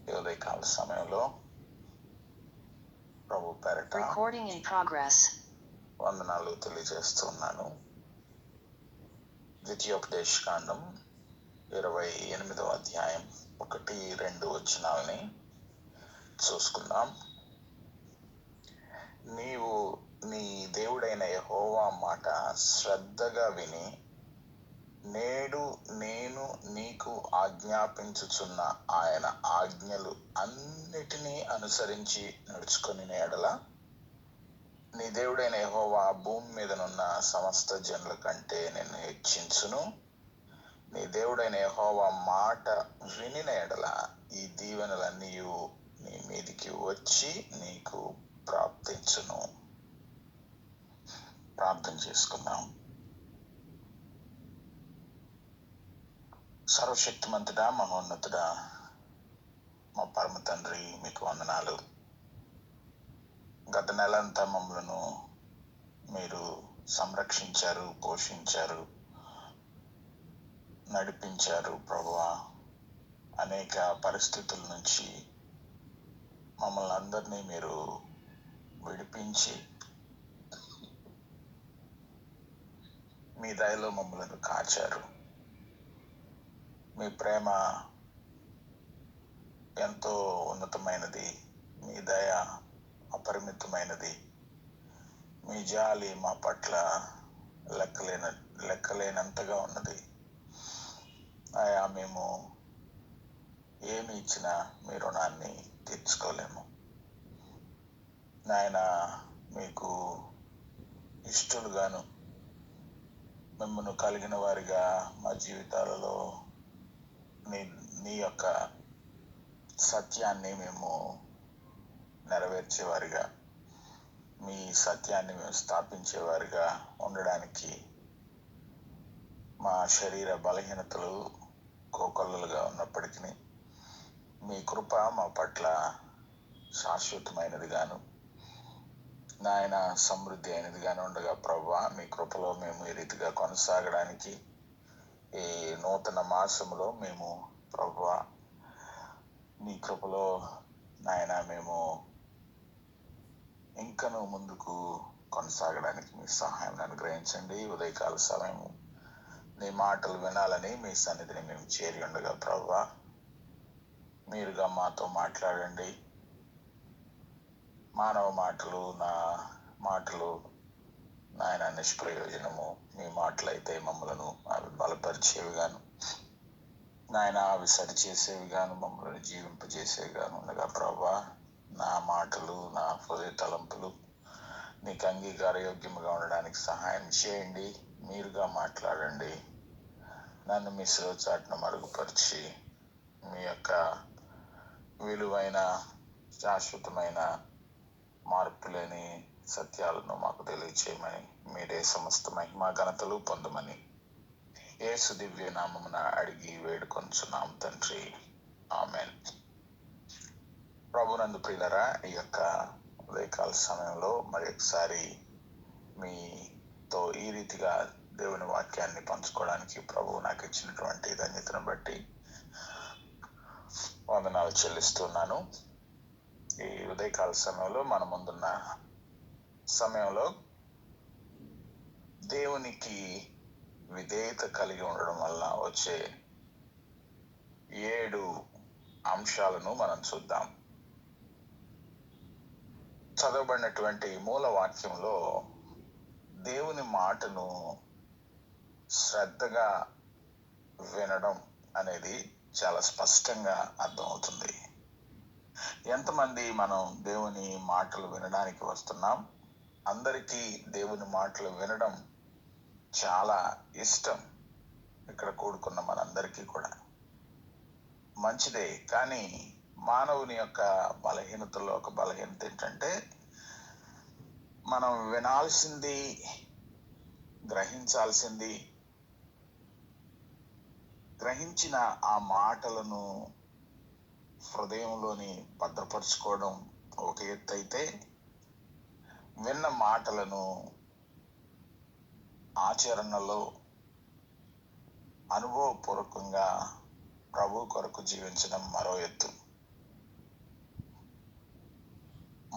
ఈ ఉదయకాల సమయంలో ప్రభు పేరట Recording in progress. వందనాలు తెలియజేస్తున్నాను. ద్వితీయోపదేశ కాండం 28వ అధ్యాయం 1-2 వచనాలని చూసుకుందాం. నీవు నీ దేవుడైన యెహోవా మాట శ్రద్ధగా విని నేడు నేను నీకు ఆజ్ఞాపించుచున్న ఆయన ఆజ్ఞలు అన్నిటినీ అనుసరించి నడుచుకొని ఎడల నీ దేవుడైన యెహోవా భూమి మీదనున్న సమస్త జనుల కంటే నిన్ను హెచ్చించును. నీ దేవుడైన యెహోవా మాట వినిన ఎడల ఈ దీవెనలన్నీ నీ మీదికి వచ్చి నీకు ప్రాప్తించును. ప్రార్థన చేసుకుందాం. సర్వశక్తిమంతుడా, మహోన్నతుడా, మా పరమ తండ్రి, మీకు వందనాలు. గత నెలంతా మమ్మలను మీరు సంరక్షించారు, పోషించారు, నడిపించారు. ప్రభువా, అనేక పరిస్థితుల నుంచి మమ్మల్ని అందరినీ మీరు విడిపించి మీ దయలో మమ్మల్ని కాచారు. మీ ప్రేమ ఎంతో ఉన్నతమైనది, మీ దయ అపరిమితమైనది, మీ జాలి మా పట్ల లెక్కలేనంతగా ఉన్నది. ఆయా మేము ఏమి ఇచ్చినా మీ రుణాన్ని తీర్చుకోలేము. నాయన, మీకు ఇష్టలుగాను మిమ్మల్ని కలిగిన వారిగా మా జీవితాలలో నీ యొక్క సత్యాన్ని మేము నెరవేర్చేవారిగా, మీ సత్యాన్ని మేము స్థాపించేవారిగా ఉండడానికి మా శరీర బలహీనతలు కోకొల్లలుగా ఉన్నప్పటికీ మీ కృప మా పట్ల శాశ్వతమైనదిగాను, నాయన సమృద్ధి అయినదిగాను ఉండగా ప్రభువా, మీ కృపలో మేము ఈ రీతిగా కొనసాగడానికి ఈ నూతన మాసములో మేము ప్రభువా మీ కృపలో నాయన మేము ఇంకనూ ముందుకు కొనసాగడానికి మీ సహాయం అనుగ్రహించండి. ఉదయకాల సమయం నీ మాటలు వినాలని మీ సన్నిధిని మేము చేరి ఉండగా ప్రభువా, మీరుగా మాతో మాట్లాడండి. మానవ మాటలు, నా మాటలు నాయన నిష్ప్రయోజనము. మీ మాటలు అయితే మమ్మలను అవి బలపరిచేవి గాను, నాయన అవి సరిచేసేవి గాను, మమ్మల్ని జీవింపజేసేవి గాను ఉండగా ప్రభువా, నా మాటలు, నా హృదయ తలంపులు నీకు అంగీకారయోగ్యముగా ఉండడానికి సహాయం చేయండి. మీరుగా మాట్లాడండి. నన్ను మీ శిరోచాటును మరుగుపరిచి మీ యొక్క విలువైన శాశ్వతమైన మార్పులేని సత్యాలను మాకు తెలియచేయమని, మీరే సమస్త మహిమా ఘనతలు పొందమని యేసు దివ్య నామమున అడిగి వేడుకొంచున్నాం తండ్రి, ఆమెన్. ప్రభునందు ప్రియులరా, ఈ యొక్క ఉదయకాల సమయంలో మరి ఒకసారి మీతో ఈ రీతిగా దేవుని వాక్యాన్ని పంచుకోవడానికి ప్రభువు నాకు ఇచ్చినటువంటి ధన్యతను బట్టి వందనాలు చెల్లిస్తున్నాను. ఈ ఉదయకాల సమయంలో మన ముందున్న సమయంలో దేవునికి విధేయత కలిగి ఉండడం వల్ల వచ్చే 7 అంశాలను మనం చూద్దాం. చదవబడినటువంటి మూల వాక్యంలో దేవుని మాటను శ్రద్ధగా వినడం అనేది చాలా స్పష్టంగా అర్థమవుతుంది. ఎంతమంది మనం దేవుని మాటలు వినడానికి వస్తున్నాం? అందరికీ దేవుని మాటలు వినడం చాలా ఇష్టం. ఇక్కడ కూడుకున్న మనందరికీ కూడా మంచిదే. కానీ మానవుని యొక్క బలహీనతలో ఒక బలహీనత ఏంటంటే, మనం వినాల్సింది, గ్రహించిన ఆ మాటలను హృదయంలోని భద్రపరుచుకోవడం ఒక ఎత్తు అయితే, విన్న మాటలను ఆచరణలో అనుభవపూర్వకంగా ప్రభు కొరకు జీవించడం మరో ఎత్తు.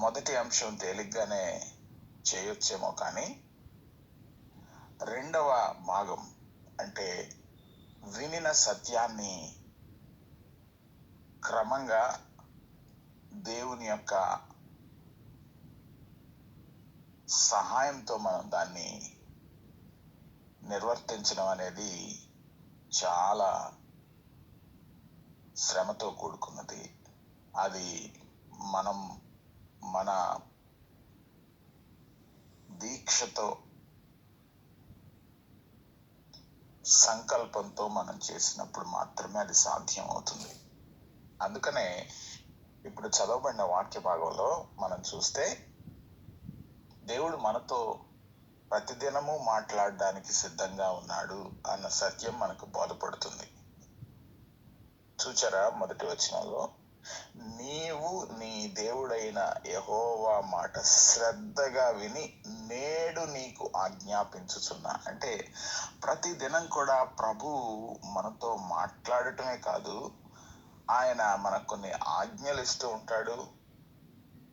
మొదటి అంశం తేలిగ్గానే చేయొచ్చేమో, కానీ రెండవ భాగం అంటే వినిన సత్యాన్ని క్రమంగా దేవుని యొక్క సహాయంతో మనం దాన్ని నిర్వర్తించడం అనేది చాలా శ్రమతో కూడుకున్నది. అది మనం మన దీక్షతో, సంకల్పంతో మనం చేసినప్పుడు మాత్రమే అది సాధ్యం అవుతుంది. అందుకనే ఇప్పుడు చదవబడిన వాక్య భాగంలో మనం చూస్తే దేవుడు మనతో ప్రతిదినము మాట్లాడడానికి సిద్ధంగా ఉన్నాడు అన్న సత్యం మనకు బోధపడుతుంది. చూచారా, మొదటి వచనంలో నీవు నీ దేవుడైన యెహోవా మాట శ్రద్ధగా విని నేడు నీకు ఆజ్ఞాపించుచున్నా. అంటే ప్రతి దినం కూడా ప్రభు మనతో మాట్లాడటమే కాదు, ఆయన మనకు కొన్ని ఆజ్ఞలు ఇస్తూ ఉంటాడు.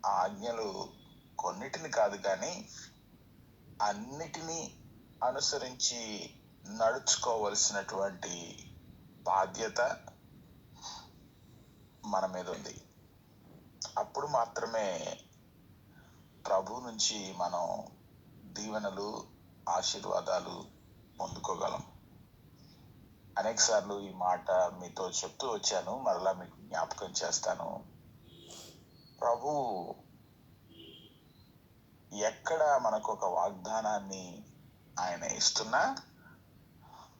ఆ ఆజ్ఞలు కొన్నిటిని కాదు కానీ అన్నిటినీ అనుసరించి నడుచుకోవలసినటువంటి బాధ్యత మన మీద ఉంది. అప్పుడు మాత్రమే ప్రభు నుంచి మనం దీవెనలు, ఆశీర్వాదాలు పొందుకోగలం. అనేక సార్లు ఈ మాట మీతో చెప్తూ వచ్చాను, మరలా మీకు జ్ఞాపకం చేస్తాను. ప్రభు ఎక్కడ మనకు ఒక వాగ్దానాన్ని ఆయన ఇస్తున్నా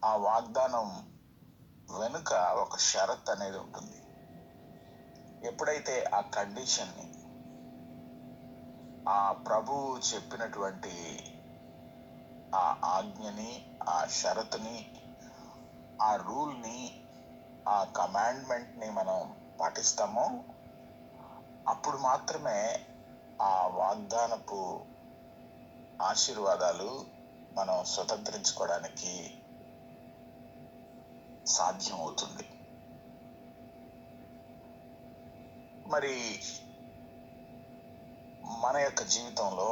ఆ వాగ్దానం వెనుక ఒక షరత్ అనేది ఉంటుంది. ఎప్పుడైతే ఆ కండిషన్ని, ఆ ప్రభువు చెప్పినటువంటి ఆ ఆజ్ఞని, ఆ షరతుని, ఆ రూల్ని, ఆ కమాండ్మెంట్ని మనం పాటిస్తామో అప్పుడు మాత్రమే ఆ వాగ్దానపు ఆశీర్వాదాలు మనం స్వతంత్రించుకోవడానికి సాధ్యం అవుతుంది. మరి మన యొక్క జీవితంలో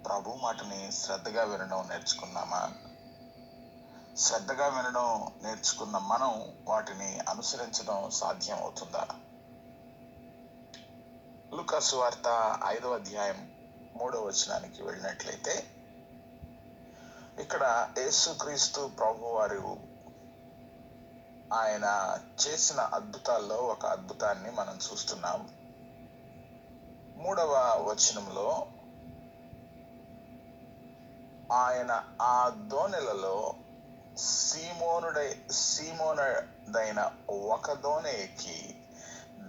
ప్రభు మాటని శ్రద్ధగా వినడం నేర్చుకున్నామా? శ్రద్ధగా వినడం నేర్చుకున్న మనం వాటిని అనుసరించడం సాధ్యం అవుతుందా? లూకా సువార్త 5వ అధ్యాయం 3వ వచనానికి వెళ్ళినట్లయితే ఇక్కడ యేసుక్రీస్తు ప్రభు వారు ఆయన చేసిన అద్భుతాల్లో ఒక అద్భుతాన్ని మనం చూస్తున్నాం. 3వ వచనంలో ఆయన ఆ దోణెలలో సీమోనుడైన ఒక దోణె ఎక్కి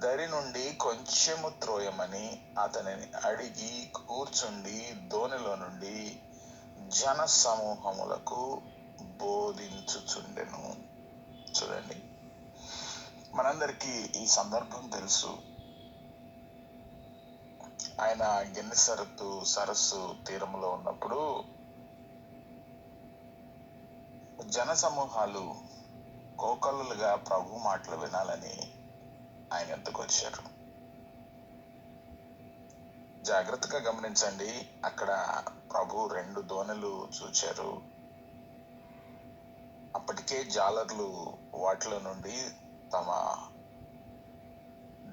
దరి నుండి కొంచెము త్రోయమని అతనిని అడిగి కూర్చుండి దోణిలో నుండి జన సమూహములకు బోధించుచుండెను. చూడండి, మనందరికీ ఈ సందర్భం తెలుసు. ఆయన గెన్నెసరతు సరస్సు తీరంలో ఉన్నప్పుడు జన సమూహాలు కోకలులుగా ప్రభు మాటలు వినాలని ఆయన ఎద్దుకు వచ్చారు. జాగ్రత్తగా గమనించండి, అక్కడ ప్రభు 2 దోణెలు చూచారు. అప్పటికే జాలర్లు వాటిలో నుండి తమ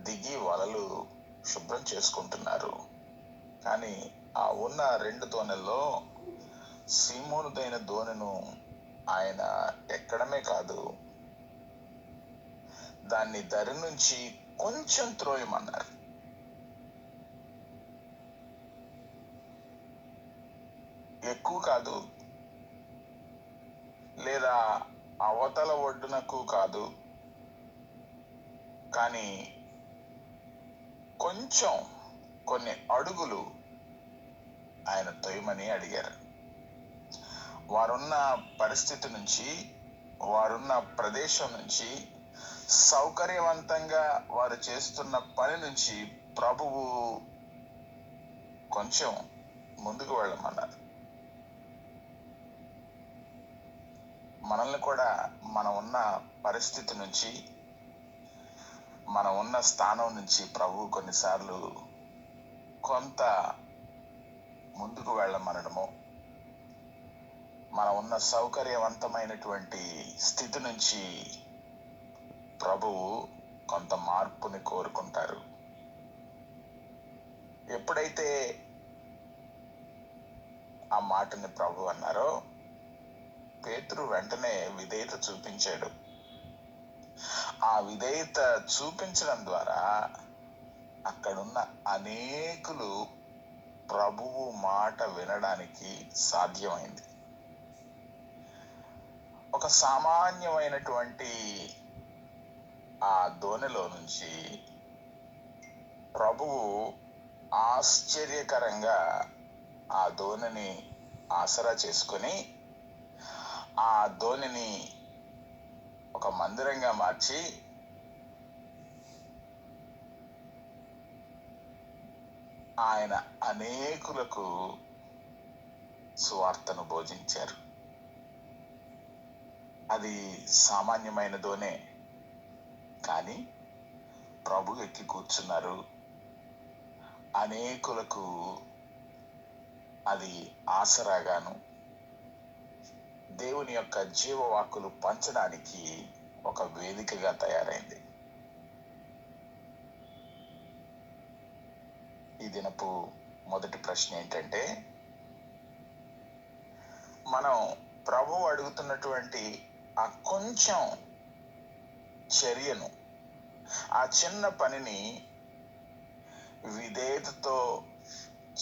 దిగి వలలు శుభ్రం చేసుకుంటున్నారు. కానీ ఆ ఉన్న 2 దోణెల్లో సీమోనుదైన దోణెను ఆయన ఎక్కడమే కాదు, దాన్ని దరి నుంచి కొంచెం త్రోయమన్నారు. ఎక్కువ కాదు, లేదా అవతల ఒడ్డునకు కాదు, కానీ కొంచెం కొన్ని అడుగులు ఆయన తొయ్యమని అడిగారు. వారున్న పరిస్థితి నుంచి, వారున్న ప్రదేశం నుంచి, సౌకర్యవంతంగా వారు చేస్తున్న పని నుంచి ప్రభువు కొంచెం ముందుకు వెళ్ళమన్నారు. మనల్ని కూడా మనం ఉన్న పరిస్థితి నుంచి, మనం ఉన్న స్థానం నుంచి ప్రభు కొన్నిసార్లు కొంత ముందుకు వెళ్ళమనడము, మనం ఉన్న సౌకర్యవంతమైనటువంటి స్థితి నుంచి ప్రభువు కొంత మార్పుని కోరుకుంటారు. ఎప్పుడైతే ఆ మాటని ప్రభు అన్నారో పేతురు వెంటనే విధేయత చూపించాడు. ఆ విధేయత చూపించడం ద్వారా అక్కడున్న అనేకులు ప్రభువు మాట వినడానికి సాధ్యమైంది. ఒక సామాన్యమైనటువంటి ఆ దోణిలో నుంచి ప్రభువు ఆశ్చర్యకరంగా ఆ దోణిని ఆసరా చేసుకొని ఆ దోణిని ఒక మందిరంగా మార్చి ఆయన అనేకులకు సువార్తను బోధించారు. అది సామాన్యమైన దోణే, కానీ ప్రభు ఎక్కి కూర్చున్నారు. అనేకులకు అది ఆసరాగాను దేవుని యొక్క జీవవాక్కులు పంచడానికి ఒక వేదికగా తయారైంది. ఈ దినపు మొదటి ప్రశ్న ఏంటంటే, మనం ప్రభువు అడుగుతున్నటువంటి ఆ కొంచెం చర్యను, ఆ చిన్న పనిని విధేయతతో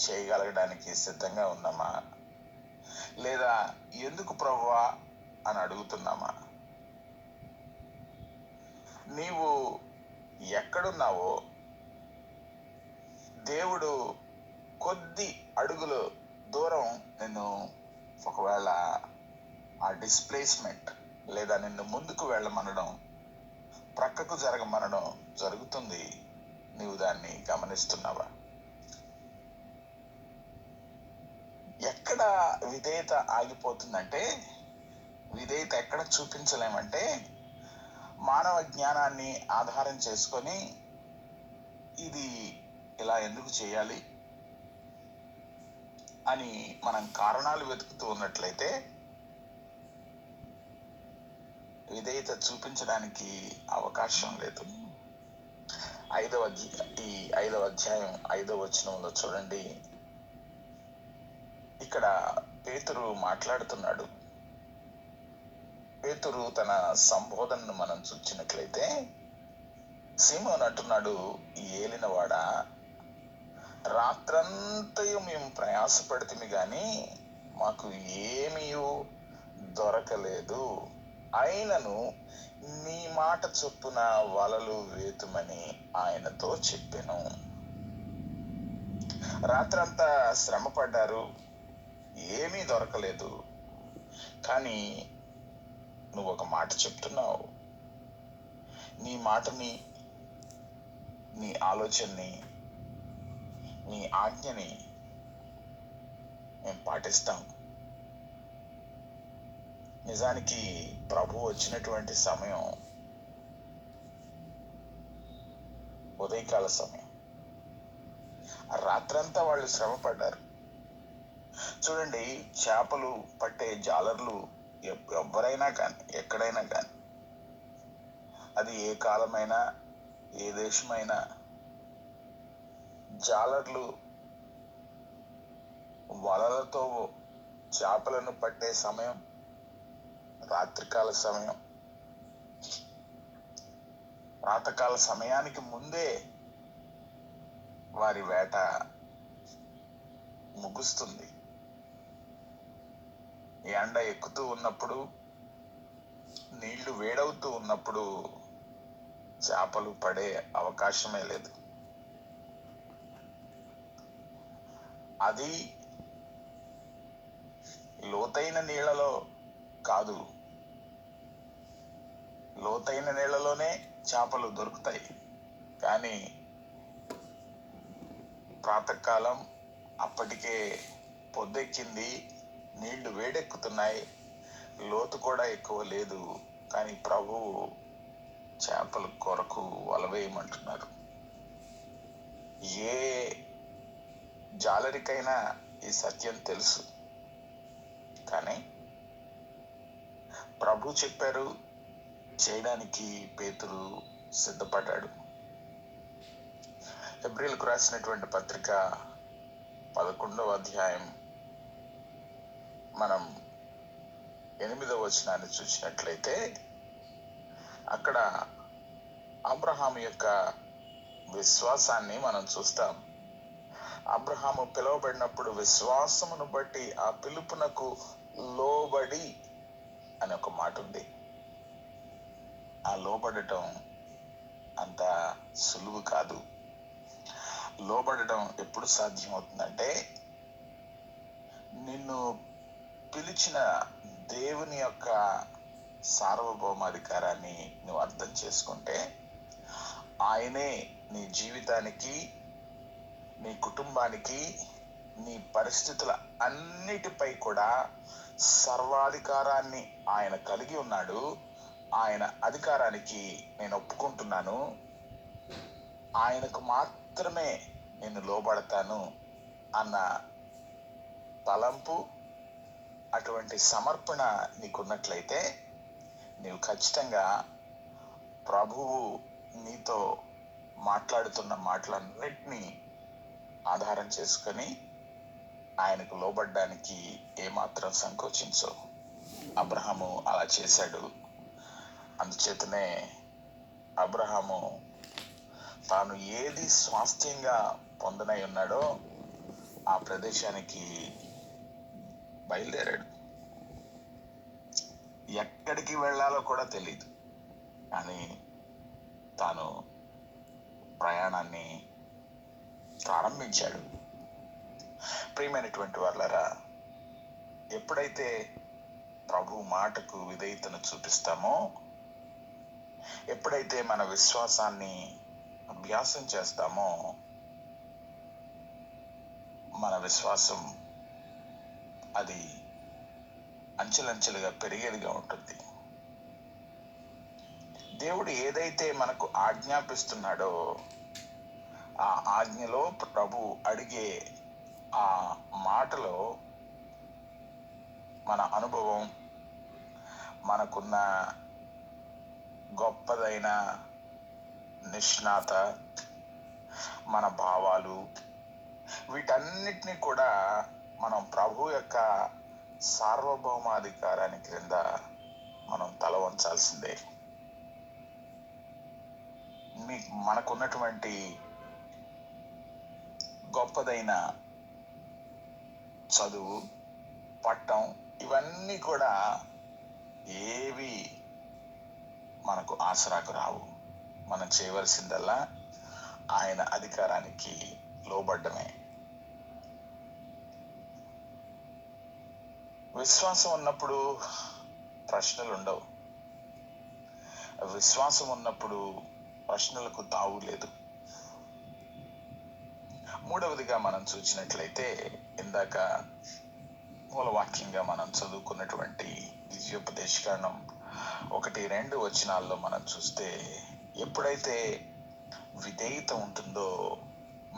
చేయగలగడానికి సిద్ధంగా ఉన్నామా, లేదా ఎందుకు ప్రభువా అని అడుగుతున్నామా? నీవు ఎక్కడున్నావో దేవుడు కొద్ది అడుగులు దూరం నిన్ను ఒకవేళ ఆ డిస్ప్లేస్మెంట్ లేదా నిన్ను ముందుకు వెళ్ళమనడం, ప్రక్కకు జరగమనడం జరుగుతుంది. నీవు దాన్ని గమనిస్తున్నావా? ఎక్కడ విధేయత ఆగిపోతుందంటే, విధేయత ఎక్కడ చూపించలేమంటే, మానవ జ్ఞానాన్ని ఆధారం చేసుకొని ఇది ఇలా ఎందుకు చేయాలి అని మనం కారణాలు వెతుకుతూ ఉన్నట్లయితే విధేయత చూపించడానికి అవకాశం లేదు. ఈ 5వ అధ్యాయం 5వ వచనంలో చూడండి, ఇక్కడ పేతురు మాట్లాడుతున్నాడు. పేతురు తన సంబోధనను మనం చూచినట్లయితే, సీమోను అంటున్నాడు, ఏలినవాడా, రాత్రంతయు మేము ప్రయాసపడితిమి గాని మాకు ఏమీ దొరకలేదు. అయినను నీ మాట చొప్పున వలలు వేతుమని ఆయనతో చెప్పెను. రాత్రంతా శ్రమ పడ్డారు, ఏమీ దొరకలేదు. కానీ నువ్వు ఒక మాట చెప్తున్నావు. నీ మాటని, నీ ఆలోచనని, నీ ఆజ్ఞని మేము పాటిస్తాం. నిజానికి ప్రభు వచ్చినటువంటి సమయం ఉదయకాల సమయం. రాత్రంతా వాళ్ళు శ్రమ పడ్డారు. చూడండి, చేపలు పట్టే జాలర్లు ఎవరైనా కానీ, ఎక్కడైనా కానీ, అది ఏ కాలమైనా, ఏ దేశమైనా, జాలర్లు వలలతో చేపలను పట్టే సమయం రాత్రికాల సమయం. ప్రాతకాల సమయానికి ముందే వారి వేట ముగుస్తుంది. ఎండ ఎక్కుతూ ఉన్నప్పుడు, నీళ్లు వేడవుతూ ఉన్నప్పుడు చేపలు పడే అవకాశమే లేదు. అది లోతైన నీళ్లలో కాదు, లోతైన నీళ్లలోనే చేపలు దొరుకుతాయి. కానీ ప్రాతకాలం, అప్పటికే పొద్దెక్కింది, నీళ్లు వేడెక్కుతున్నాయి, లోతు కూడా ఎక్కువ లేదు. కానీ ప్రభువు చేపల కొరకు వలవేయమంటున్నారు. ఏ జాలరికైనా ఈ సత్యం తెలుసు. కానీ ప్రభు చెప్పారు చేయడానికి పేతురు సిద్ధపడ్డాడు. హెబ్రీయులకు రాసినటువంటి పత్రిక 11వ అధ్యాయం మనం 8వ వచనాన్ని చూసినట్లయితే అక్కడ అబ్రహాము యొక్క విశ్వాసాన్ని మనం చూస్తాం. అబ్రహాము పిలువబడినప్పుడు విశ్వాసమును బట్టి ఆ పిలుపునకు లోబడి అని ఒక మాట ఉంది. ఆ లోబడటం అంత సులువు కాదు. లోబడటం ఎప్పుడు సాధ్యమవుతుందంటే నిన్ను పిలిచిన దేవుని యొక్క సార్వభౌమాధికారాన్ని నువ్వు అర్థం చేసుకుంటే ఆయనే నీ జీవితానికి, నీ కుటుంబానికి, నీ పరిస్థితుల అన్నిటిపై కూడా సర్వాధికారాన్ని ఆయన కలిగి ఉన్నాడు. ఆయన అధికారానికి నేను ఒప్పుకుంటున్నాను, ఆయనకు మాత్రమే నేను లోబడతాను అన్న తలంపు, అటువంటి సమర్పణ నీకున్నట్లయితే నీవు ఖచ్చితంగా ప్రభువు నీతో మాట్లాడుతున్న మాటలన్నిటినీ ఆధారం చేసుకొని ఆయనకు లోబడ్డానికి ఏమాత్రం సంకోచించవు. అబ్రహాము అలా చేశాడు. అందుచేతనే అబ్రహాము తాను ఏది స్వాస్థ్యంగా పొందనై ఉన్నాడో ఆ ప్రదేశానికి బయలుదేరాడు. ఎక్కడికి వెళ్ళాలో కూడా తెలియదు, కానీ తాను ప్రయాణాన్ని ప్రారంభించాడు. ప్రియమైనటువంటి వాళ్ళారా, ఎప్పుడైతే ప్రభు మాటకు విధేయతను చూపిస్తామో, ఎప్పుడైతే మన విశ్వాసాన్ని అభ్యాసం చేస్తామో, మన విశ్వాసం అది అంచెలంచెలుగా పెరిగేదిగా ఉంటుంది. దేవుడు ఏదైతే మనకు ఆజ్ఞాపిస్తున్నాడో ఆ ఆజ్ఞలో ప్రభు అడిగే ఆ మాటలో మన అనుభవం, మనకున్న గొప్పదైన నిష్ణాత, మన భావాలు, వీటన్నిటినీ కూడా మనం ప్రభు యొక్క సార్వభౌమాధికారాన్ని క్రింద మనం తల వంచాల్సిందే. మనకున్నటువంటి గొప్పదైన చదువు, పట్టం, ఇవన్నీ కూడా ఏవి మనకు ఆసరాకు రావు. మనం చేయవలసిందల్లా ఆయన అధికారానికి లోబడ్డమే. విశ్వాసం ఉన్నప్పుడు ప్రశ్నలు ఉండవు. విశ్వాసం ఉన్నప్పుడు ప్రశ్నలకు తావు లేదు. మూడవదిగా మనం చూసినట్లయితే ఇందాక మూలవాక్యంగా మనం చదువుకున్నటువంటి ద్వితీయోపదేశకాండం 1-2 వచనాల్లో మనం చూస్తే ఎప్పుడైతే విధేయత ఉంటుందో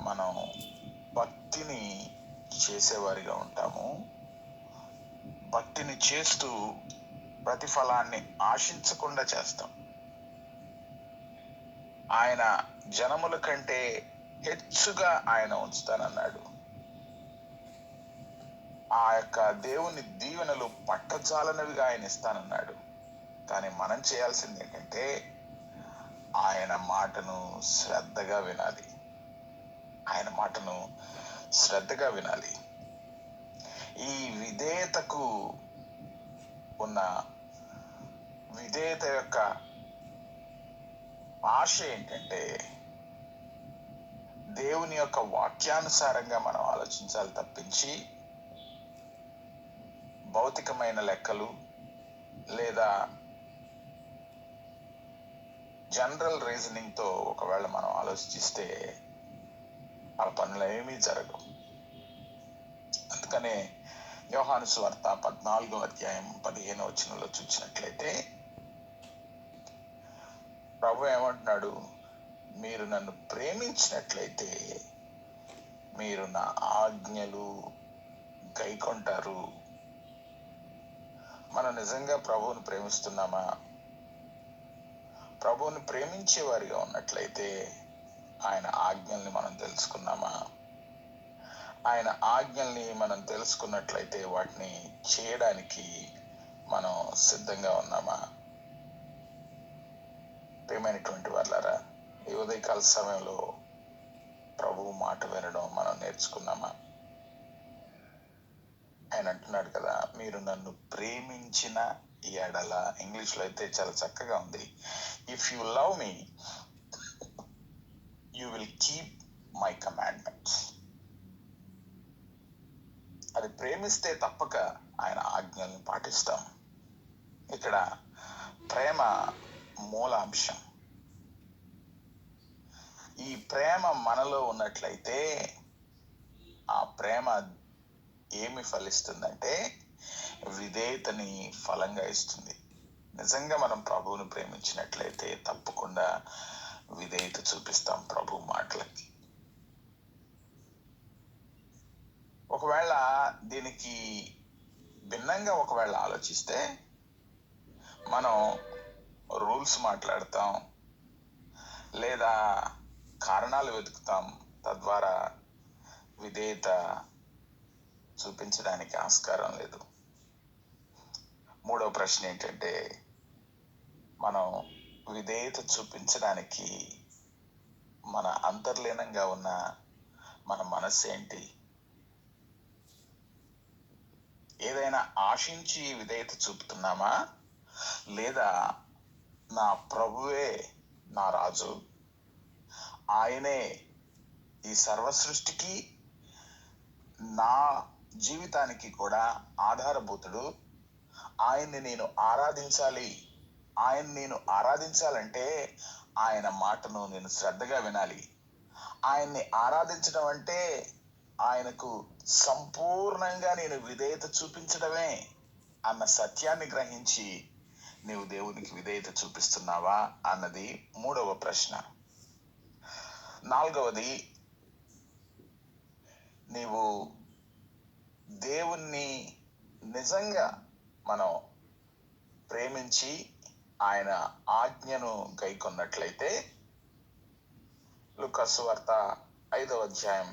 మనం భక్తిని చేసేవారిగా ఉంటాము. భక్తిని చేస్తూ ప్రతిఫలాన్ని ఆశించకుండా చేస్తాం. ఆయన జనముల కంటే హెచ్చుగా ఆయన ఉంచుతానన్నాడు. ఆ యొక్క దేవుని దీవెనలు పట్టజాలనవిగా ఆయన ఇస్తానన్నాడు. కానీ మనం చేయాల్సింది ఏంటంటే ఆయన మాటను శ్రద్ధగా వినాలి. ఆయన మాటను శ్రద్ధగా వినాలి. ఈ విధేయతకు ఉన్న విధేయత యొక్క ఆశ ఏంటంటే దేవుని యొక్క వాక్యానుసారంగా మనం ఆలోచించాలి తప్పించి భౌతికమైన లెక్కలు లేదా జనరల్ రీజనింగ్ తో ఒకవేళ మనం ఆలోచిస్తే ఆ పనులు ఏమీ జరగవు. అందుకనే యోహాను సువార్త 14వ అధ్యాయం 15వ వచనంలో చూసినట్లయితే ప్రభు ఏమంటున్నాడు, మీరు నన్ను ప్రేమించినట్లయితే మీరు నా ఆజ్ఞలు గైకొంటారు. మనం నిజంగా ప్రభువుని ప్రేమిస్తున్నామా? ప్రభువుని ప్రేమించే వారిగా ఉన్నట్లయితే ఆయన ఆజ్ఞల్ని మనం తెలుసుకున్నామా? ఆయన ఆజ్ఞల్ని మనం తెలుసుకున్నట్లయితే వాటిని చేయడానికి మనం సిద్ధంగా ఉన్నామా? ప్రియమైనటువంటి వాళ్ళారా, ఈ ఉదయకాల సమయంలో ప్రభువు మాట వినడం మనం నేర్చుకున్నామా? ఆయన అంటున్నాడు కదా, మీరు నన్ను ప్రేమించిన ఎడల, ఇంగ్లీష్ లో అయితే చాలా చక్కగా ఉంది, if you love me you will keep my commandments. అది ప్రేమిస్తే తప్పక ఆయన ఆజ్ఞల్ని పాటిస్తాం. ఇక్కడ ప్రేమ మూల అంశం. ఈ ప్రేమ మనలో ఉన్నట్లయితే ఆ ప్రేమ ఏమి ఫలిస్తుందంటే విధేయతని ఫలంగా ఇస్తుంది. నిజంగా మనం ప్రభువుని ప్రేమించినట్లయితే తప్పకుండా విధేయత చూపిస్తాం ప్రభు మాటలకి. ఒకవేళ దీనికి భిన్నంగా ఒకవేళ ఆలోచిస్తే మనం రూల్స్ మాట్లాడతాం, లేదా కారణాలు వెతుకుతాం, తద్వారా విధేయత చూపించడానికి ఆస్కారం లేదు. మూడవ ప్రశ్న ఏంటంటే, మనం విధేయత చూపించడానికి మన అంతర్లీనంగా ఉన్న మన మనస్సు ఏంటి? ఏదైనా ఆశించి విధేయత చూపుతున్నామా, లేదా నా ప్రభువే నా రాజు, ఆయనే ఈ సర్వ సృష్టికి నా జీవితానికి కూడా ఆధారభూతుడు, ఆయన్ని నేను ఆరాధించాలి, నేను ఆరాధించాలంటే ఆయన మాటను నేను శ్రద్ధగా వినాలి, ఆయన్ని ఆరాధించడం అంటే ఆయనకు సంపూర్ణంగా నేను విధేయత చూపించడమే అన్న సత్యాన్ని గ్రహించి నీవు దేవునికి విధేయత చూపిస్తున్నావా అన్నది మూడవ ప్రశ్న. నాలుగవది, నీవు దేవుణ్ణి నిజంగా మనం ప్రేమించి ఆయన ఆజ్ఞను గైకొన్నట్లయితే, లూకా సువార్త 5వ అధ్యాయం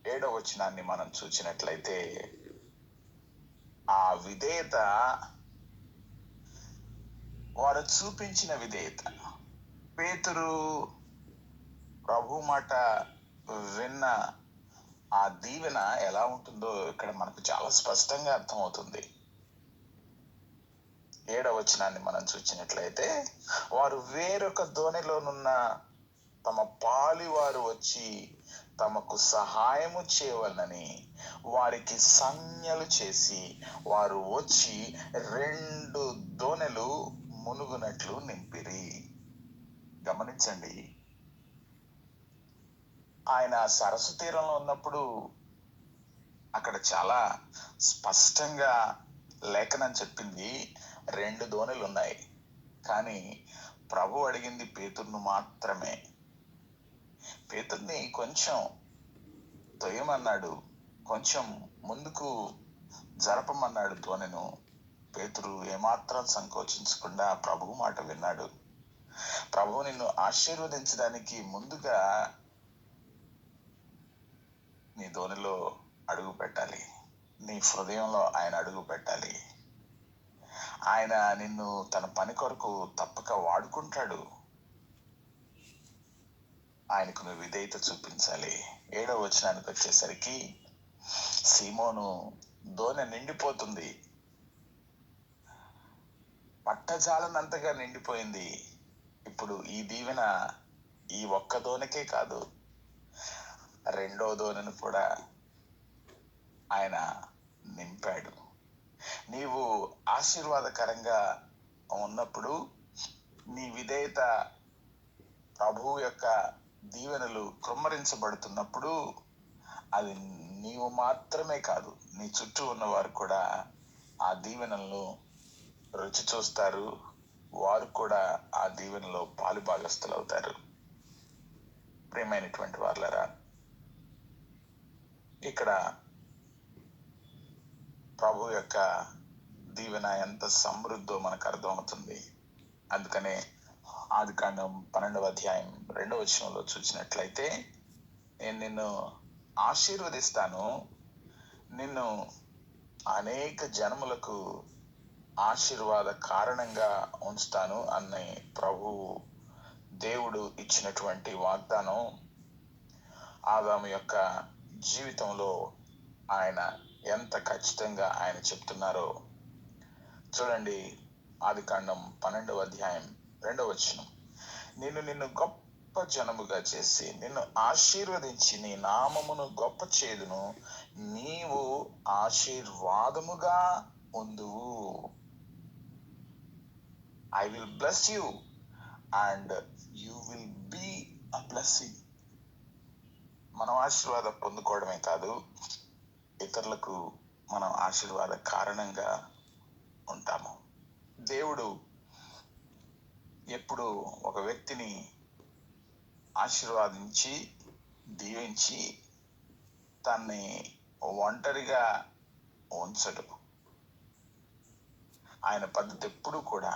7వ వచనాన్ని మనం చూసినట్లయితే, ఆ విధేయత వారు చూపించిన విధేయత, పేతురు ప్రభు మాట విన్న ఆ దీవెన ఎలా ఉంటుందో ఇక్కడ మనకు చాలా స్పష్టంగా అర్థమవుతుంది. 7వ వచనాన్ని మనం చూసినట్లయితే, వారు వేరొక దోణిలోనున్న తమ పాలి వారు వచ్చి తమకు సహాయము చేయవలనని వారికి సంజ్ఞలు చేసి వారు వచ్చి 2 దోణెలు మునుగునట్లు నింపిరి. గమనించండి, ఆయన సరస్సు తీరంలో ఉన్నప్పుడు అక్కడ చాలా స్పష్టంగా లేఖనం చెప్పింది 2 దోణెలు ఉన్నాయి. కానీ ప్రభు అడిగింది పేతురును మాత్రమే. పేతుర్ని కొంచెం తొయ్యమన్నాడు, కొంచెం ముందుకు జరపమన్నాడు దోణెను. పేతురు ఏమాత్రం సంకోచించకుండా ప్రభు మాట విన్నాడు. ప్రభు నిన్ను ఆశీర్వదించడానికి ముందుగా నీ దోణిలో అడుగు పెట్టాలి, నీ హృదయంలో ఆయన అడుగు పెట్టాలి. ఆయన నిన్ను తన పని కొరకు తప్పక వాడుకుంటాడు. ఆయనకు నువ్వు విధేయత చూపించాలి. 7వ వచనానికి వచ్చేసరికి, సీమోను దోణె నిండిపోతుంది, పట్టజాలనంతగా నిండిపోయింది. ఇప్పుడు ఈ దీవెన ఈ ఒక్క దోణికే కాదు, 2వ దోణెను కూడా ఆయన నింపాడు. నీవు ఆశీర్వాదకరంగా ఉన్నప్పుడు, నీ విధేయత ప్రభువు యొక్క దీవెనలు కృమ్మరించబడుతున్నప్పుడు, అది నీవు మాత్రమే కాదు, నీ చుట్టూ ఉన్నవారు కూడా ఆ దీవెనలను రుచి చూస్తారు. వారు కూడా ఆ దీవెనలో పాలు భాగస్థులు అవుతారు. ప్రియమైనటువంటి వాళ్ళరా, ఇక్కడ ప్రభు యొక్క దీవెన ఎంత సమృద్ధో మనకు అర్థమవుతుంది. అందుకనే ఆదికాండం 12వ అధ్యాయం 2వ వచనంలో చూసినట్లయితే, నేను నిన్ను ఆశీర్వదిస్తాను, నిన్ను అనేక జనములకు ఆశీర్వాద కారణంగా ఉంచుతాను అనే ప్రభు దేవుడు ఇచ్చినటువంటి వాగ్దానం ఆదాము యొక్క జీవితంలో ఆయన ఎంత ఖచ్చితంగా ఆయన చెప్తున్నారో చూడండి. ఆదికాండం 12వ అధ్యాయం 2వ వచనం, నిన్ను గొప్ప జనముగా చేసి నిన్ను ఆశీర్వదించి నీ నామమును గొప్ప చేదును, నీవు ఆశీర్వాదముగా ఉందువు. I will bless you and you will be a blessing. మనం ఆశీర్వాదం పొందుకోవడమే కాదు, ఇతరులకు మనం ఆశీర్వాద కారణంగా ఉంటాము. దేవుడు ఎప్పుడు ఒక వ్యక్తిని ఆశీర్వాదించి దీవించి తన్ని ఒంటరిగా ఉంచడు. ఆయన పద్ధతి ఎప్పుడు కూడా